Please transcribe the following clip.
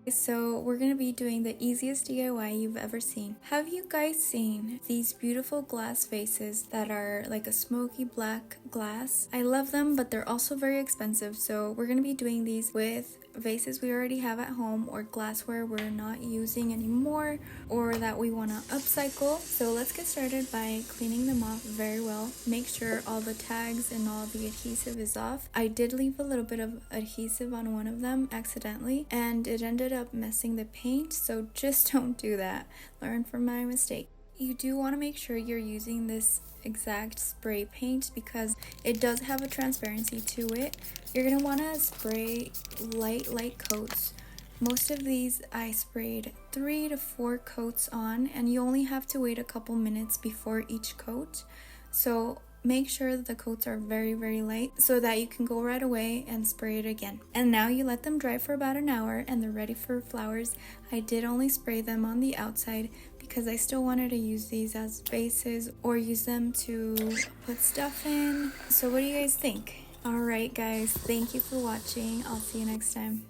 So we're going to be doing the easiest DIY you've ever seen. Have you guys seen these beautiful glass vases that are like a smoky black glass? I love them, but they're also very expensive. So we're going to be doing these with vases we already have at home or glassware we're not using anymore or that we want to upcycle. So let's get started by cleaning them off very well. Make sure all the tags and all the adhesive is off. I did leave a little bit of adhesive on one of them accidentally and it ended up messing the paint, so just don't do that. Learn from my mistake. You do want to make sure you're using this exact spray paint because it does have a transparency to it. You're going to want to spray light coats. Most of these I sprayed 3 to 4 coats on, and you only have to wait a couple minutes before each coat. So make sure that the coats are very light so that you can go right away and spray it again. And now you let them dry for about an hour and they're ready for flowers. I did only spray them on the outside because I still wanted to use these as vases or use them to put stuff in. So what do you guys think? Alright guys, thank you for watching. I'll see you next time.